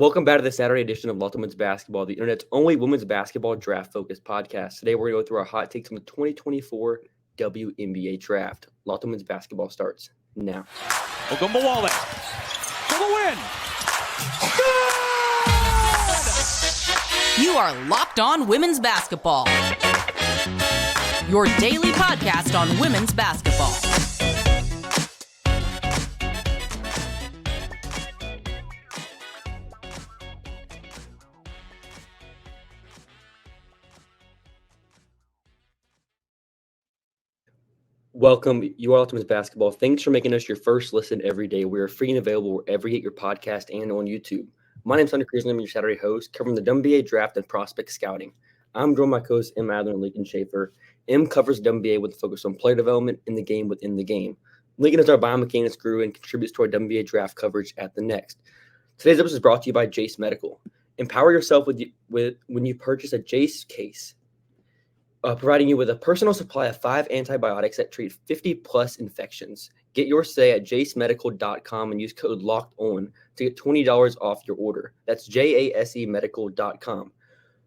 Welcome back to the Saturday edition of Locked On Women's Basketball, the internet's only women's basketball draft-focused podcast. Today, we're going to go through our hot takes on the 2024 WNBA Draft. Locked On Women's Basketball starts now. Ogunbowale for the win. Good! You are Locked On Women's Basketball, your daily podcast on women's basketball. Welcome. You are Locked On Women's Basketball. Thanks for making us your first listen every day. We are free and available wherever you get your podcast and on YouTube. My name is Hunter Cruse, and I'm your Saturday host, covering the WNBA Draft and prospect scouting. I'm joined by co-hosts M. Adler and Lincoln Shafer. M covers WNBA with a focus on player development in the game within the game. Lincoln is our biomechanics guru and contributes to our WNBA Draft coverage at The Next. Today's episode is brought to you by JCE Medical. Empower yourself with when you purchase a JCE case. Providing you with a personal supply of 5 antibiotics that treat 50-plus infections. Get your say at jacemedical.com and use code LOCKEDON to get $20 off your order. That's JASEmedical.com.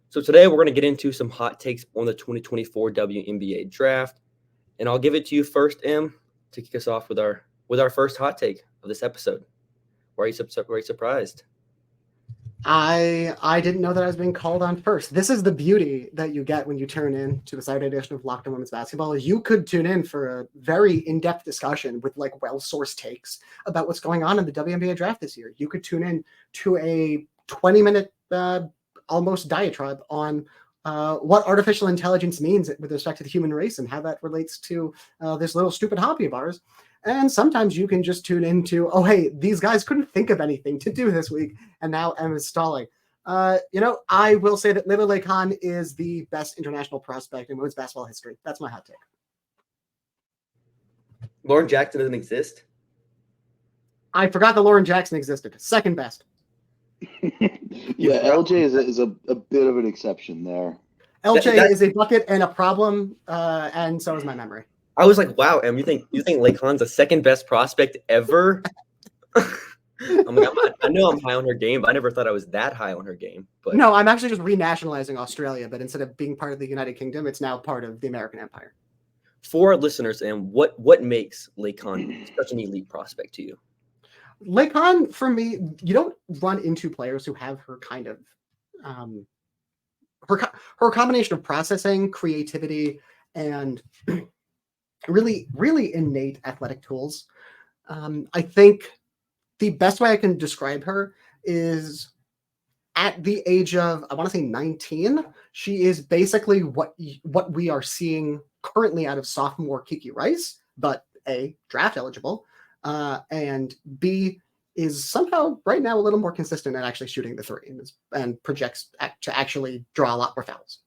So today we're going to get into some hot takes on the 2024 WNBA Draft. And I'll give it to you first, Em, to kick us off with our first hot take of this episode. Why are you surprised? I didn't know that I was being called on first. This is the beauty that you get when you tune in to the Saturday edition of Locked On Women's Basketball. You could tune in for a very in-depth discussion with like well-sourced takes about what's going on in the WNBA draft this year. You could tune in to a 20-minute almost diatribe on what artificial intelligence means with respect to the human race and how that relates to this little stupid hobby of ours. And sometimes you can just tune into, oh, hey, these guys couldn't think of anything to do this week, and now Emma's stalling. I will say that Lela Leon is the best international prospect in women's basketball history. That's my hot take. Lauren Jackson doesn't exist? I forgot that Lauren Jackson existed. Second best. Yeah, LJ is a bit of an exception there. LJ is a bucket and a problem, and so is my memory. I was like, wow, Em, you think Lacon's the second best prospect ever? I'm like, I know I'm high on her game, but I never thought I was that high on her game. But no, I'm actually just renationalizing Australia, but instead of being part of the United Kingdom, it's now part of the American Empire. For our listeners, Em, what makes Lacon such an elite prospect to you? Leon, for me, you don't run into players who have her kind of her combination of processing, creativity, and really, really innate athletic tools. I think the best way I can describe her is at the age of, I want to say 19, she is basically what we are seeing currently out of sophomore Kiki Rice, but A, draft eligible, and B, is somehow right now a little more consistent at actually shooting the three and projects to actually draw a lot more fouls.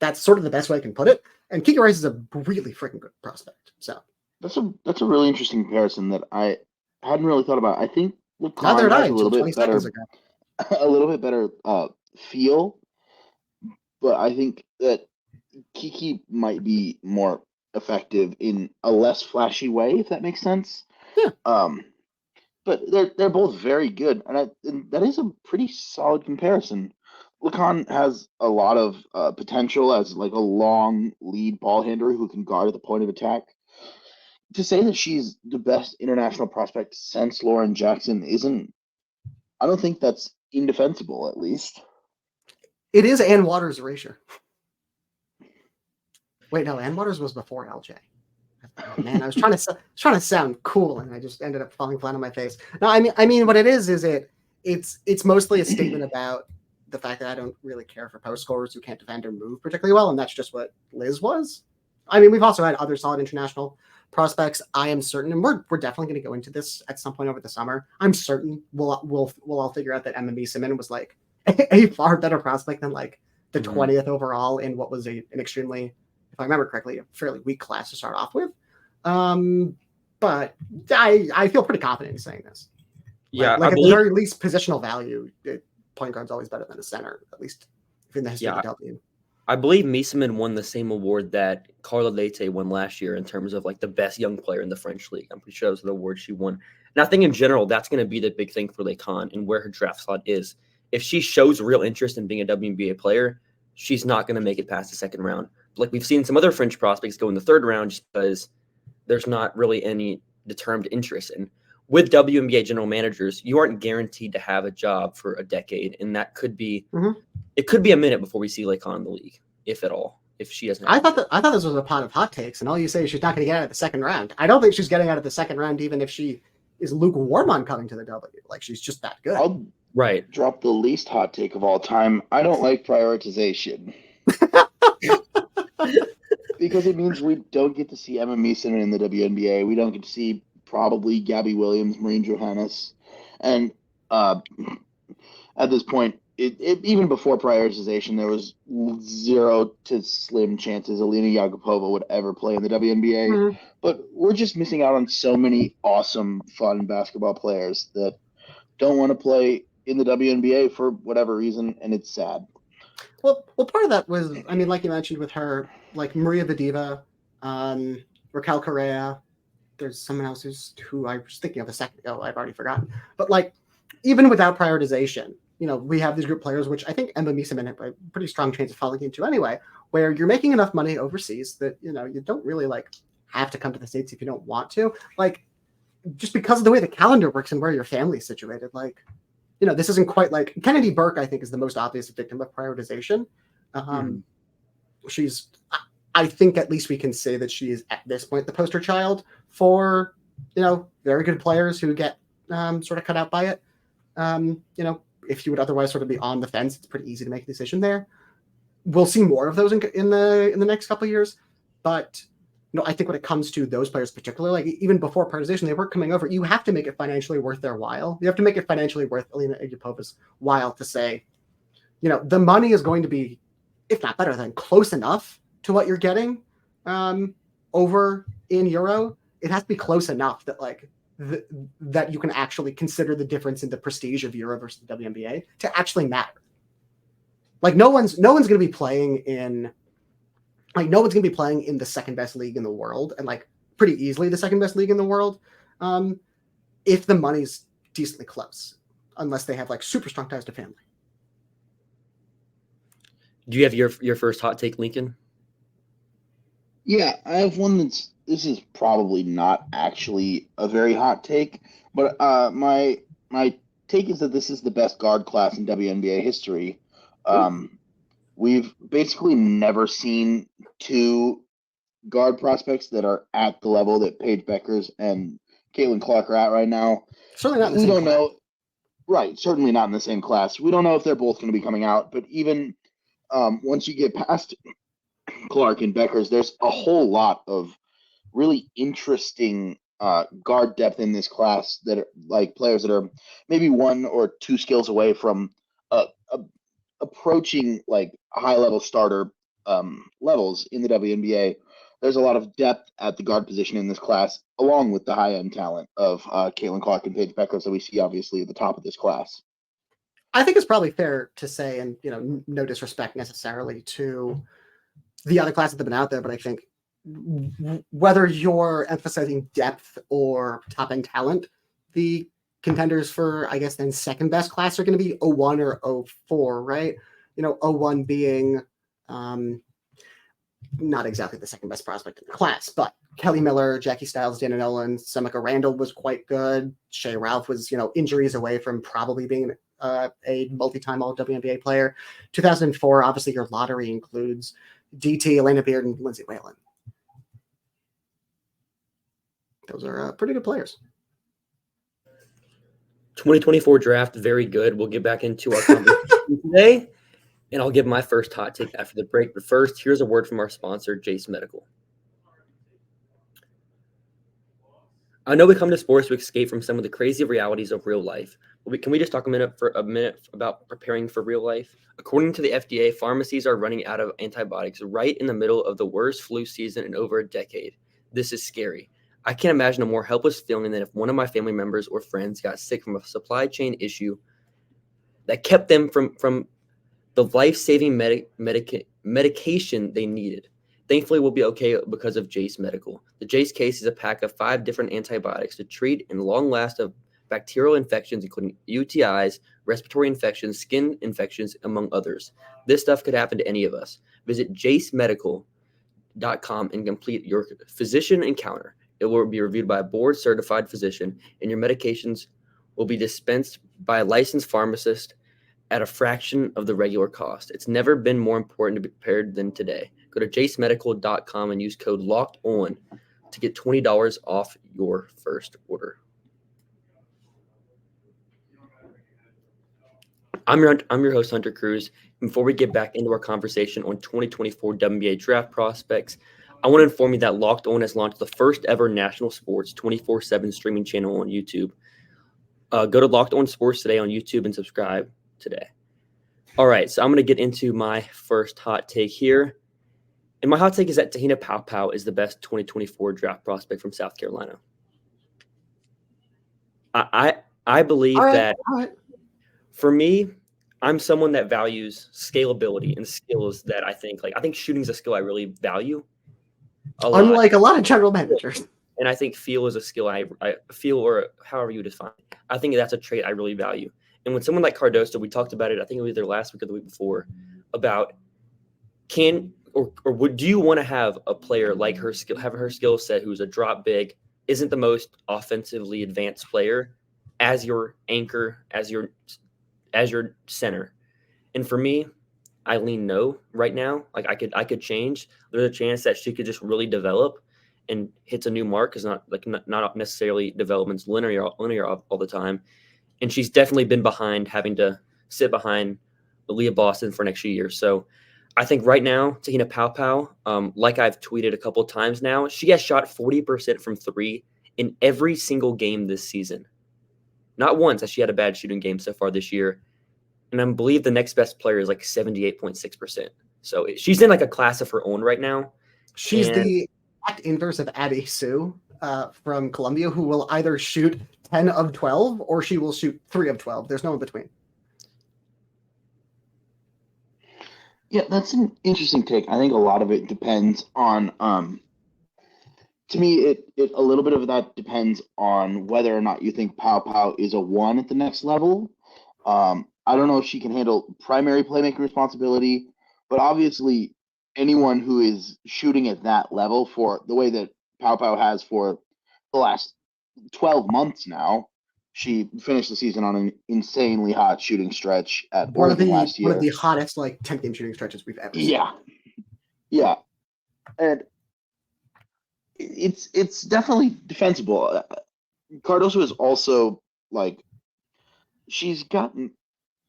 That's sort of the best way I can put it. And Kiki Rice is a really freaking good prospect. So that's a really interesting comparison that I hadn't really thought about. I think neither did I a little bit better feel, but I think that Kiki might be more effective in a less flashy way, if that makes sense. Yeah. But they're both very good, and that is a pretty solid comparison. Lacan has a lot of potential as like a long lead ball handler who can guard at the point of attack. To say that she's the best international prospect since Lauren Jackson I don't think that's indefensible, at least. It is Ann Waters' erasure. Wait, no, Ann Waters was before LJ. Oh, man, I was trying to sound cool, and I just ended up falling flat on my face. No, I mean, what it is it's mostly a statement about the fact that I don't really care for post scorers who can't defend or move particularly well, and that's just what Liz was. I mean, we've also had other solid international prospects. I am certain, and we're definitely going to go into this at some point over the summer. I'm certain we'll all figure out that Emma Simon was like a far better prospect than like the 20th overall in what was an extremely, if I remember correctly, a fairly weak class to start off with. But I feel pretty confident in saying this. Yeah, like at the very least, positional value, point guard's always better than a center, at least in the history of the W. I believe Miesemann won the same award that Carla Leite won last year in terms of like the best young player in the French league. I'm pretty sure that was the award she won. And I think in general, that's going to be the big thing for Leon and where her draft slot is. If she shows real interest in being a WNBA player, she's not going to make it past the second round. Like we've seen some other fringe prospects go in the third round just because there's not really any determined interest. And with WNBA general managers, you aren't guaranteed to have a job for a decade. And that could be, it could be a minute before we see Leon in the league, if at all, if she doesn't. I thought this was a pot of hot takes, and all you say is she's not going to get out of the second round. I don't think she's getting out of the second round, even if she is lukewarm on coming to the W. Like, she's just that good. I'll drop the least hot take of all time. I don't like prioritization. Because it means we don't get to see Emma Meeson in the WNBA. We don't get to see probably Gabby Williams, Maureen Johannes. And at this point, even before prioritization, there was 0 to slim chances Alina Yakupova would ever play in the WNBA. But we're just missing out on so many awesome, fun basketball players that don't want to play in the WNBA for whatever reason, and it's sad. Well, part of that was, I mean, like you mentioned with her, like Maria Vadiva, Raquel Correa. There's someone else who I was thinking of a second ago. I've already forgotten. But like, even without prioritization, you know, we have these group players, which I think Emma Meeson had a pretty strong chance of falling into anyway, where you're making enough money overseas that, you know, you don't really like have to come to the States if you don't want to. Like, just because of the way the calendar works and where your family is situated, like, you know, this isn't quite like Kennedy Burke, I think, is the most obvious victim of prioritization. She's, I think at least we can say that she is at this point the poster child for, you know, very good players who get sort of cut out by it. You know, if you would otherwise sort of be on the fence, it's pretty easy to make a decision there. We'll see more of those in the next couple of years. But, you know, I think when it comes to those players particularly, like even before prioritization, they weren't coming over. You have to make it financially worth their while. You have to make it financially worth Alina Yakupova's while to say, you know, the money is going to be, if not better than, close enough to what you're getting over in Euro. It has to be close enough that like that you can actually consider the difference in the prestige of Euro versus the WNBA to actually matter. Like no one's going to be playing in the second best league in the world, and like pretty easily the second best league in the world, if the money's decently close, unless they have like super strong ties to family. Do you have your first hot take, Lincoln? Yeah, I have one this is probably not actually a very hot take, but my take is that this is the best guard class in WNBA history. We've basically never seen 2 guard prospects that are at the level that Paige Beckers and Caitlin Clark are at right now. Certainly not in the same class. Know. Right, certainly not in the same class. We don't know if they're both going to be coming out, but even once you get past Clark and Beckers, there's a whole lot of really interesting guard depth in this class that are like players that are maybe 1 or 2 skills away from approaching like high-level starter levels in the WNBA. There's a lot of depth at the guard position in this class, along with the high-end talent of Caitlin Clark and Paige Beckers that we see obviously at the top of this class. I think it's probably fair to say, and you know, no disrespect necessarily to the other classes that have been out there, but I think whether you're emphasizing depth or top-end talent, the contenders for, I guess, then second best class are going to be 01 or 04, right? You know, 01 being not exactly the second best prospect in the class, but Kelly Miller, Jackie Stiles, Dana Nolan, Samika Randall was quite good. Shea Ralph was, you know, injuries away from probably being a multi-time All-WNBA player. 2004, obviously your lottery includes DT, Elena Beard, and Lindsay Whalen. Those are pretty good players. 2024 draft, very good. We'll get back into our conversation today, and I'll give my first hot take after the break. But first, here's a word from our sponsor, JCE Medical. I know we come to sports to escape from some of the crazy realities of real life, but can we just talk a minute about preparing for real life? According to the FDA, pharmacies are running out of antibiotics right in the middle of the worst flu season in over a decade. This is scary. I can't imagine a more helpless feeling than if one of my family members or friends got sick from a supply chain issue that kept them from the life-saving medication they needed. Thankfully, we'll be okay because of JCE Medical. The JCE case is a pack of 5 different antibiotics to treat and long last of bacterial infections, including UTIs, respiratory infections, skin infections, among others. This stuff could happen to any of us. Visit jcemedical.com and complete your physician encounter. It will be reviewed by a board-certified physician, and your medications will be dispensed by a licensed pharmacist at a fraction of the regular cost. It's never been more important to be prepared than today. Go to jcemedical.com and use code LOCKEDON to get $20 off your first order. I'm your host, Hunter Cruse. Before we get back into our conversation on 2024 WNBA Draft prospects, I want to inform you that Locked On has launched the first ever national sports 24/7 streaming channel on YouTube. Go to Locked On Sports today on YouTube and subscribe today. All right, so I'm going to get into my first hot take here. And my hot take is that Te-Hina Paopao is the best 2024 draft prospect from South Carolina. I believe that for me, I'm someone that values scalability and skills that I think shooting is a skill I really value a lot. Unlike a lot of general managers. And I think feel is a skill I feel, or however you define it. I think that's a trait I really value. And when someone like Cardoso, we talked about it, I think it was either last week or the week before, about do you want to have a player like her skill set, who's a drop big, isn't the most offensively advanced player, as your anchor, as your center? And for me, I lean no right now. Like I could change. There's a chance that she could just really develop and hits a new mark, because not necessarily development's linear all the time. And she's definitely been behind, having to sit behind Leah Boston for an extra year. So I think right now, Te-Hina Paopao, like I've tweeted a couple of times now, she has shot 40% from 3 in every single game this season. Not once has she had a bad shooting game so far this year. And I believe the next best player is like 78.6%. So she's in like a class of her own right now. She's the exact inverse of Addie Sue from Columbia, who will either shoot 10 of 12 or she will shoot 3 of 12. There's no in between. Yeah, that's an interesting take. I think a lot of it depends on, to me, it a little bit of that depends on whether or not you think Paopao is a 1 at the next level. I don't know if she can handle primary playmaking responsibility, but obviously anyone who is shooting at that level, for the way that Paopao has for the last 12 months now, she finished the season on an insanely hot shooting stretch at Oregon last year. One of the hottest 10-game shooting stretches we've ever seen. Yeah. And it's definitely defensible. Cardoso is also she's got an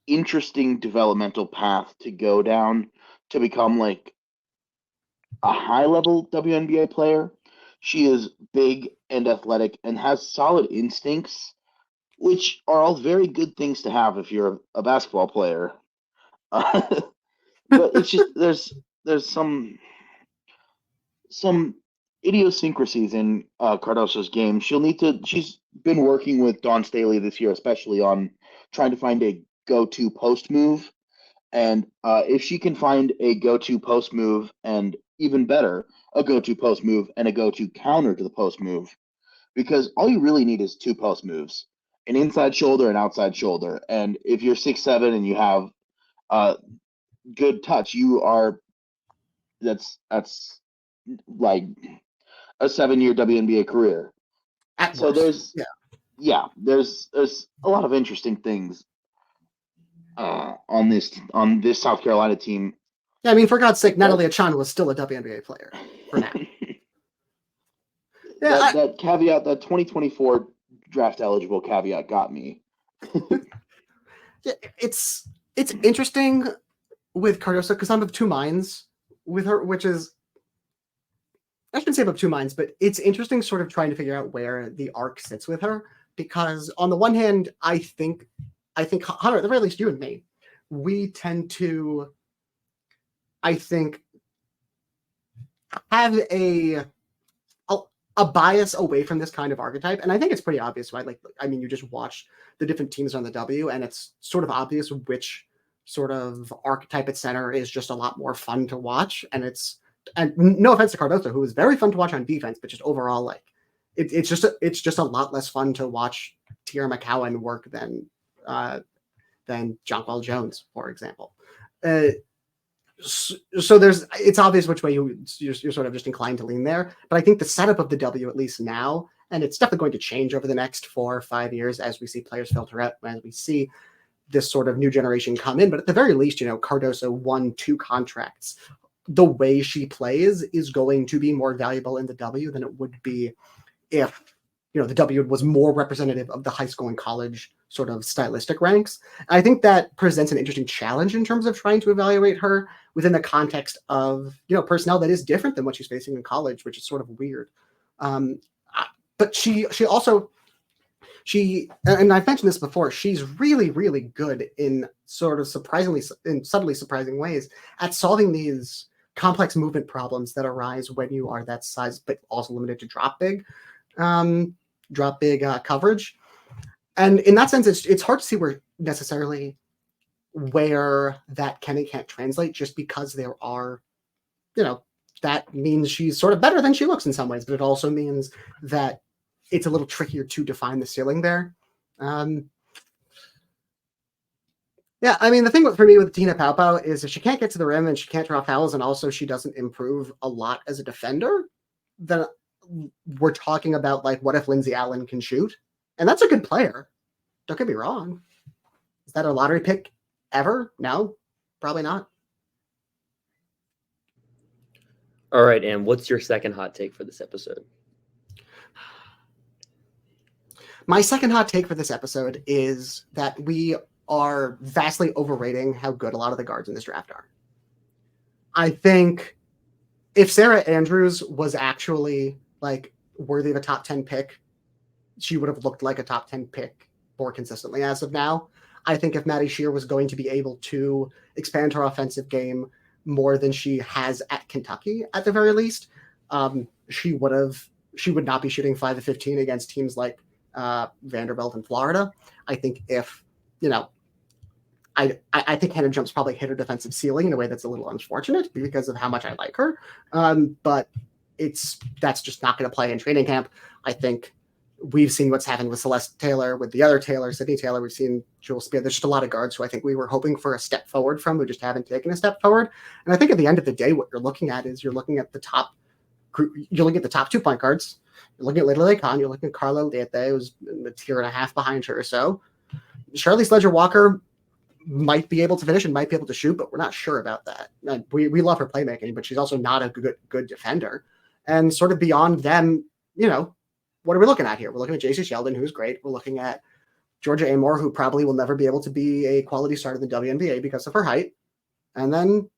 interesting developmental path to go down to become a high-level WNBA player. She is big and athletic and has solid instincts, which are all very good things to have if you're a basketball player. But it's just there's some idiosyncrasies in Cardoso's game. She's been working with Dawn Staley this year, especially on trying to find a go-to post move. And if she can find a go-to post move, and even better, a go-to post move and a go-to counter to the post move, because all you really need is 2 post moves, an inside shoulder and outside shoulder. And if you're 6'7" and you have good touch, that's like a 7-year WNBA career. So there's a lot of interesting things on this South Carolina team. Yeah, I mean, for God's sake, Natalie Achane was still a WNBA player for now. Yeah, that caveat, that 2024 draft eligible caveat got me. Yeah, it's interesting with Cardoso because I'm of two minds with her, which is, I shouldn't say I'm of two minds, but it's interesting sort of trying to figure out where the arc sits with her, because on the one hand, I think Hunter, at the very least you and me, we tend to, I think, have a bias away from this kind of archetype. And I think it's pretty obvious, right? You just watch the different teams on the W, and it's sort of obvious which sort of archetype at center is just a lot more fun to watch. And it's and no offense to Cardoso, who was very fun to watch on defense, but just overall, like it's just a lot less fun to watch Tierra McCowan work than Jonquel Jones, for example. So it's obvious which way you're sort of just inclined to lean there. But I think the setup of the W, at least now, and it's definitely going to change over the next 4 or 5 years as we see players filter out, as we see this sort of new generation come in. But at the very least, Cardoso won 2 contracts. The way she plays is going to be more valuable in the W than it would be if the W was more representative of the high school and college sort of stylistic ranks. I think that presents an interesting challenge in terms of trying to evaluate her within the context of personnel that is different than what she's facing in college, which is sort of weird. But she also, and I've mentioned this before, she's really, really good in sort of subtly surprising ways at solving these complex movement problems that arise when you are that size, but also limited to drop big coverage. And in that sense, it's hard to see where that can't translate, just because there are, that means she's sort of better than she looks in some ways, but it also means that it's a little trickier to define the ceiling there. Yeah, I mean, the thing for me with Tina Paopao is if she can't get to the rim and she can't draw fouls, and also she doesn't improve a lot as a defender, then we're talking about, like, what if Lindsay Allen can shoot? And that's a good player. Don't get me wrong. Is that a lottery pick ever? No, probably not. All right, and what's your second hot take for this episode? My second hot take for this episode is that we are vastly overrating how good a lot of the guards in this draft are. I think if Sarah Andrews was actually, like, worthy of a top 10 pick, she would have looked like a top 10 pick more consistently as of now. I think if Maddie Shear was going to be able to expand her offensive game more than she has at Kentucky, at the very least, she would not be shooting 5 of 15 against teams like Vanderbilt and Florida. I think I think Hannah Jump's probably hit her defensive ceiling in a way that's a little unfortunate because of how much I like her. But that's just not going to play in training camp. I think we've seen what's happened with Celeste Taylor, with the other Taylor, Sydney Taylor. We've seen Jewel Spear. There's just a lot of guards who I think we were hoping for a step forward from, who just haven't taken a step forward. And I think at the end of the day, what you're looking at is you're looking at the top 2 point guards. You're looking at Lela Leon. You're looking at Carla Leite, who's a tier and a half behind her or so. Charlize Ledger-Walker might be able to finish and might be able to shoot, but we're not sure about that. We love her playmaking, but she's also not a good defender. And sort of beyond them, what are we looking at here? We're looking at JC Sheldon, who's great. We're looking at Georgia Amore, who probably will never be able to be a quality starter in the WNBA because of her height. And then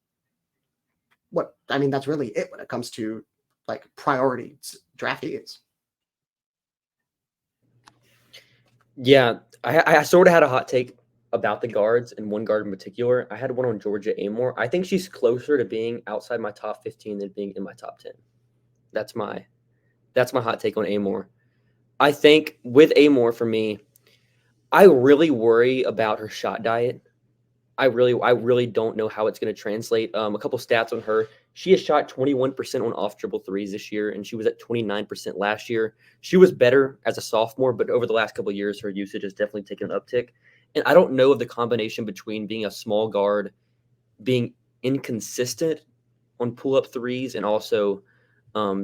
that's really it when it comes to, like, priorities draftees. Yeah, I sort of had a hot take about the guards, and one guard in particular. I had one on Georgia Amore. I think she's closer to being outside my top 15 than being in my top 10. That's my hot take on Amore. I think with Amore, for me, I really worry about her shot diet. I really don't know how it's going to translate. A couple stats on her. She has shot 21% on off dribble threes this year, and she was at 29% last year. She was better as a sophomore, but over the last couple of years, her usage has definitely taken an uptick. And I don't know if the combination between being a small guard, being inconsistent on pull-up threes, and also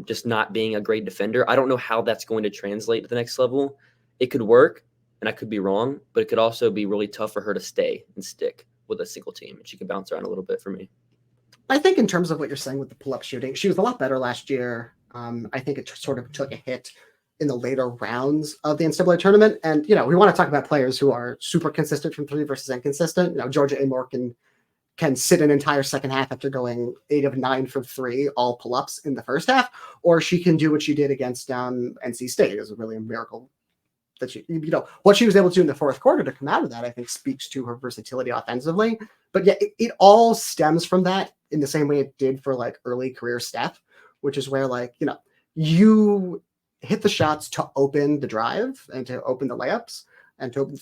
just not being a great defender, I don't know how that's going to translate to the next level. It could work, and I could be wrong, but it could also be really tough for her to stay and stick with a single team, and she could bounce around a little bit for me. I think in terms of what you're saying with the pull-up shooting, she was a lot better last year. I think it sort of took a hit in the later rounds of the NCAA tournament. And, we want to talk about players who are super consistent from three versus inconsistent. Georgia Amore can sit an entire second half after going 8 of 9 from 3, all pull-ups in the first half, or she can do what she did against NC State. It was really a miracle that she, what she was able to do in the fourth quarter to come out of that, I think speaks to her versatility offensively. But yeah, it all stems from that in the same way it did for, like, early career Steph, which is where, like, you hit the shots to open the drive and to open the layups and to open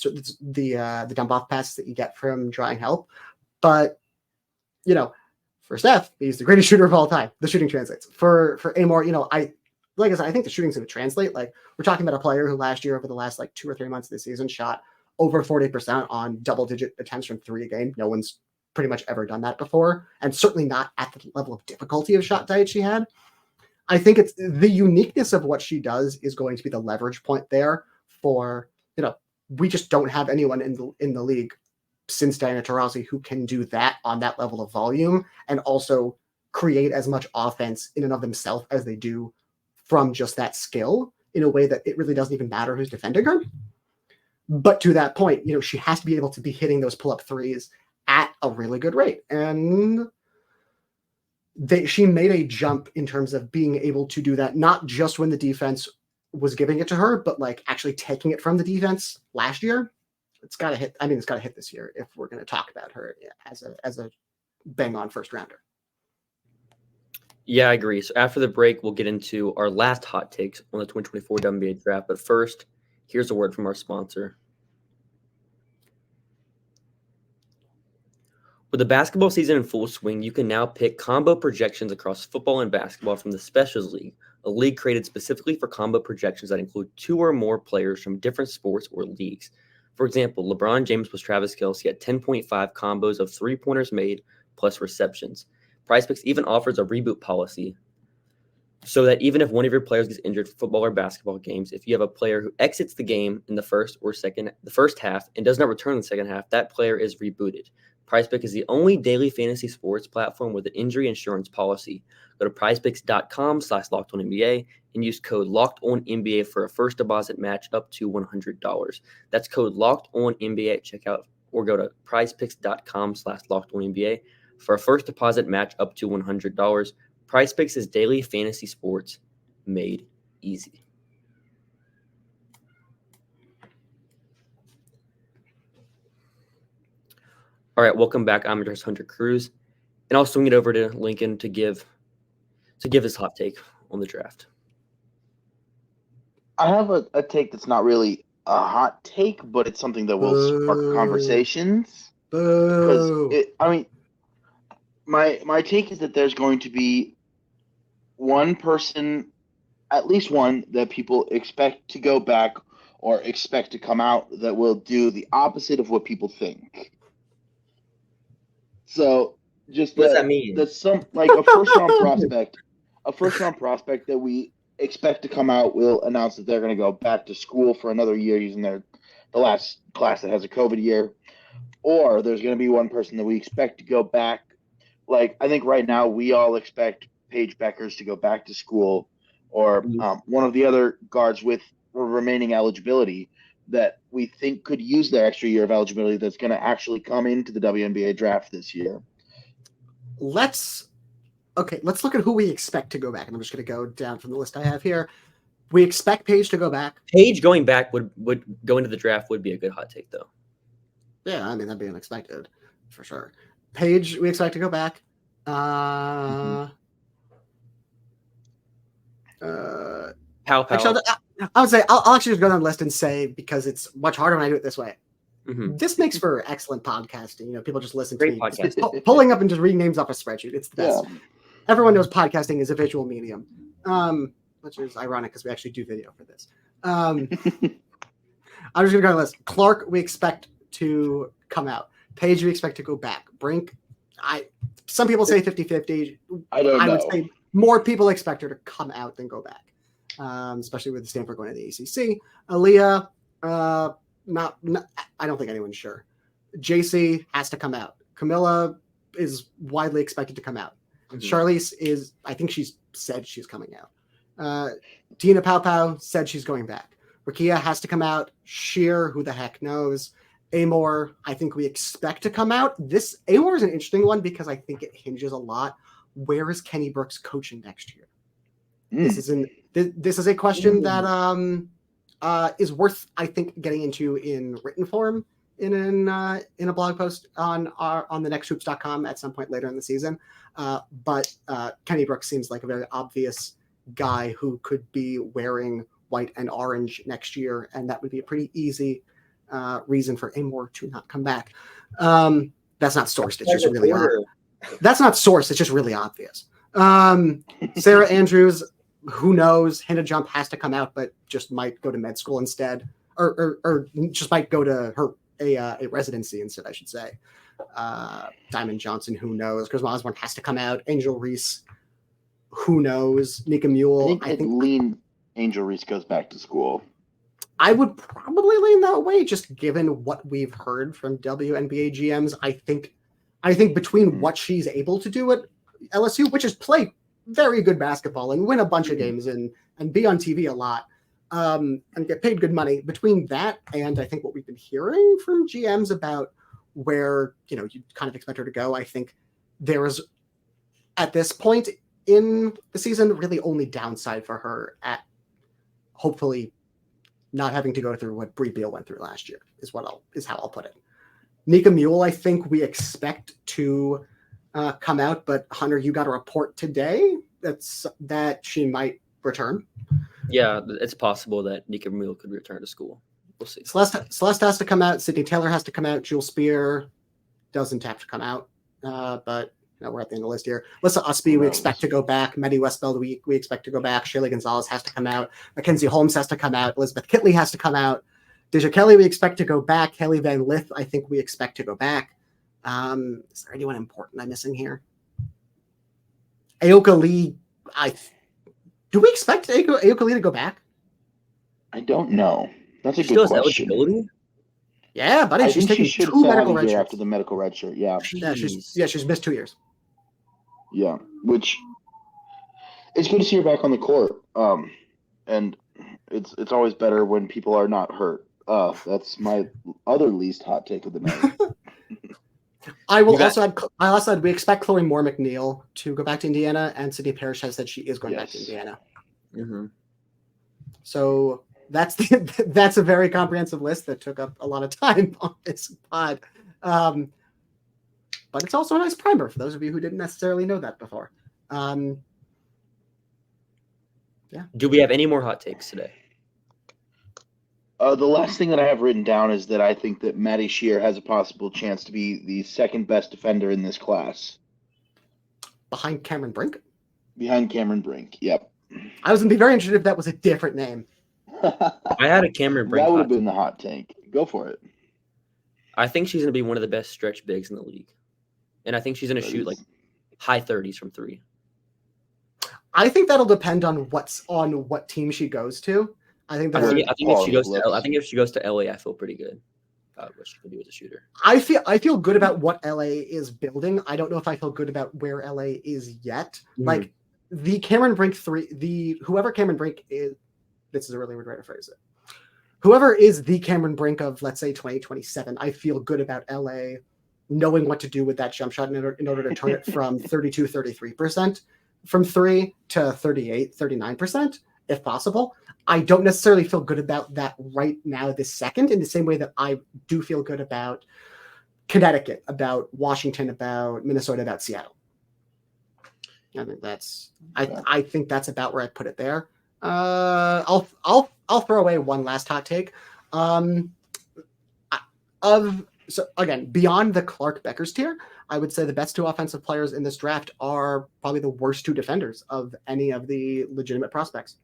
the dump off passes that you get from drawing help. But, For Steph, he's the greatest shooter of all time. The shooting translates. For Amore, like I said, I think the shooting's going to translate. Like, we're talking about a player who last year, over the last like 2 or 3 months of the season, shot over 40% on double-digit attempts from 3 a game. No one's pretty much ever done that before, and certainly not at the level of difficulty of shot diet she had. I think it's the uniqueness of what she does is going to be the leverage point there for, we just don't have anyone in the league since Diana Taurasi who can do that on that level of volume and also create as much offense in and of themselves as they do from just that skill in a way that it really doesn't even matter who's defending her. But to that point, she has to be able to be hitting those pull-up threes at a really good rate. And she made a jump in terms of being able to do that, not just when the defense was giving it to her, but like actually taking it from the defense last year. It's got to hit. I mean, it's got to hit this year if we're going to talk about her as a bang on first rounder. Yeah, I agree. So after the break, we'll get into our last hot takes on the 2024 WNBA Draft. But first, here's a word from our sponsor. With the basketball season in full swing, you can now pick combo projections across football and basketball from the Specials League, a league created specifically for combo projections that include 2 or more players from different sports or leagues. For example, LeBron James plus Travis Kelce at 10.5 combos of 3-pointers made plus receptions. PrizePicks even offers a reboot policy so that even if one of your players gets injured for football or basketball games, if you have a player who exits the game in the first half and does not return in the second half, that player is rebooted. PrizePicks is the only daily fantasy sports platform with an injury insurance policy. Go to prizepicks.com/LockedOnNBA and use code LockedOnNBA for a first deposit match up to $100. That's code LockedOnNBA at checkout, or go to prizepicks.com/LockedOnNBA for a first deposit match up to $100. PrizePicks is daily fantasy sports made easy. All right, welcome back. I'm your host, Hunter Cruse, and I'll swing it over to Lincoln to give his hot take on the draft. I have a take that's not really a hot take, but it's something that will spark conversations. Because my take is that there's going to be one person, at least one, that people expect to go back or expect to come out that will do the opposite of what people think. So just what does that mean? That's some like a first round prospect that we expect to come out will announce that they're going to go back to school for another year using the last class that has a COVID year, or there's going to be one person that we expect to go back. Like, I think right now we all expect Paige Beckers to go back to school, or one of the other guards with remaining eligibility that we think could use their extra year of eligibility that's going to actually come into the WNBA draft this year. Let's look at who we expect to go back. And I'm just going to go down from the list I have here. We expect Paige to go back. Paige going back would go into the draft would be a good hot take, though. Yeah, I mean, that'd be unexpected for sure. Paige, we expect to go back. Actually, I would say I'll actually just go down the list and say, because it's much harder when I do it this way. Mm-hmm. This makes for excellent podcasting. People just listen to me pulling up and just reading names off a spreadsheet. It's the best. Yeah. Everyone knows podcasting is a visual medium, which is ironic because we actually do video for this. I'm just going to go down the list. Clark, we expect to come out. Paige, we expect to go back. Brink, some people say 50-50. I would say more people expect her to come out than go back, especially with Stanford going to the ACC. Aaliyah, not I don't think anyone's sure. JC has to come out. Camilla is widely expected to come out. Mm-hmm. Charlize I think she's said she's coming out. Tina Paopao said she's going back. Rakia has to come out. Sheer, who the heck knows? Amore, I think we expect to come out. Amore is an interesting one because I think it hinges a lot. Where is Kenny Brooks coaching next year? This is a question that is worth, I think, getting into in written form in a blog post on the nexthoops.com at some point later in the season. But Kenny Brooks seems like a very obvious guy who could be wearing white and orange next year, and that would be a pretty easy reason for Amore to not come back. That's not sourced. It's just really are. That's not source. It's just really obvious. Sarah Andrews, who knows? Hannah Jump has to come out, but just might go to med school instead, or just might go to a residency instead, I should say. Diamond Johnson, who knows? Charisma Osborne has to come out. Angel Reese, who knows? Nika Mule. I think lean Angel Reese goes back to school. I would probably lean that way, just given what we've heard from WNBA GMs. I think between what she's able to do at LSU, which is play very good basketball and win a bunch of games and be on TV a lot, and get paid good money, between that and I think what we've been hearing from GMs about where, you kind of expect her to go, I think there is, at this point in the season, really only downside for her at hopefully not having to go through what Bree Beal went through last year is how I'll put it. Nika Mule, I think we expect to come out, but Hunter, you got a report today that she might return. Yeah, it's possible that Nika Mule could return to school. We'll see. Celeste has to come out. Sydney Taylor has to come out. Jewel Spear doesn't have to come out, but we're at the end of the list here. Alyssa Usby, we expect to go back. Maddie Westbeld, we expect to go back. Shaylee Gonzalez has to come out. Mackenzie Holmes has to come out. Elizabeth Kitley has to come out. Deja Kelly, we expect to go back. Haley Van Lith, I think we expect to go back. Is there anyone important I'm missing here? Aoka Lee, do we expect Aoka Lee to go back? I don't know. That's a She good still has question. eligibility? Yeah, buddy, she's taking she 2 medical red year shirts. after the medical red shirt. Yeah. She's missed 2 years. Yeah, which it's good to see her back on the court. And it's always better when people are not hurt. That's my other least hot take of the night. I also add we expect Chloe Moore McNeil to go back to Indiana, and Sydney Parrish has said she is going back to Indiana. Mm-hmm. So that's a very comprehensive list that took up a lot of time on this pod. But it's also a nice primer for those of you who didn't necessarily know that before. Yeah. Do we have any more hot takes today? The last thing that I have written down is that I think that Maddie Shear has a possible chance to be the second best defender in this class. Behind Cameron Brink? Behind Cameron Brink, yep. I was going to be very interested if that was a different name. I had a Cameron Brink. That would have been the hot take. Go for it. I think she's going to be one of the best stretch bigs in the league. And I think she's going to shoot like high 30s from 3. I think that'll depend on what team she goes to. I think if she goes to LA, I feel pretty good about what she can do as a shooter. I feel good about what LA is building. I don't know if I feel good about where LA is yet. Mm-hmm. Like the Cameron Brink 3, whoever Cameron Brink is, this is a really weird way to phrase it. Whoever is the Cameron Brink of, let's say, 2027, I feel good about LA knowing what to do with that jump shot in order to turn it from 32, 33% from 3 to 38, 39%, if possible. I don't necessarily feel good about that right now, this second, in the same way that I do feel good about Connecticut, about Washington, about Minnesota, about Seattle. I think that's about where I put it there. I'll throw away one last hot take. So again, beyond the Clark Beckers tier, I would say the best 2 offensive players in this draft are probably the worst 2 defenders of any of the legitimate prospects.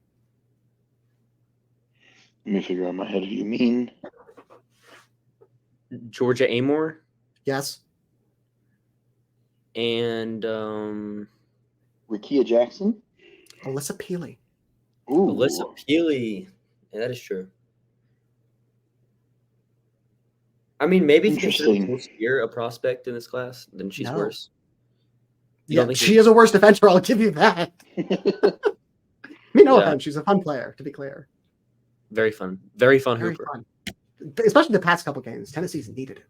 Let me figure out in my head who you mean. Georgia Amore? Yes. And Rickea Jackson? Alyssa Peely. Ooh. Alyssa Peely. Yeah, that is true. I mean, maybe if you're a prospect in this class, then she's worse. She is a worse defender. I'll give you that. No offense. She's a fun player, to be clear. Very fun. Very fun hooper. Fun. Especially the past couple games. Tennessee's needed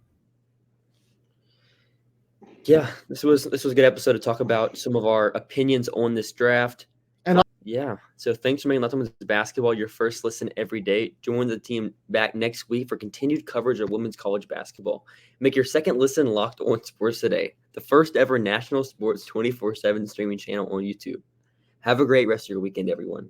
it. Yeah, this was a good episode to talk about some of our opinions on this draft. And so thanks for making Locked On Women's Basketball your first listen every day. Join the team back next week for continued coverage of women's college basketball. Make your second listen Locked On Sports Today, the first ever national sports 24/7 streaming channel on YouTube. Have a great rest of your weekend, everyone.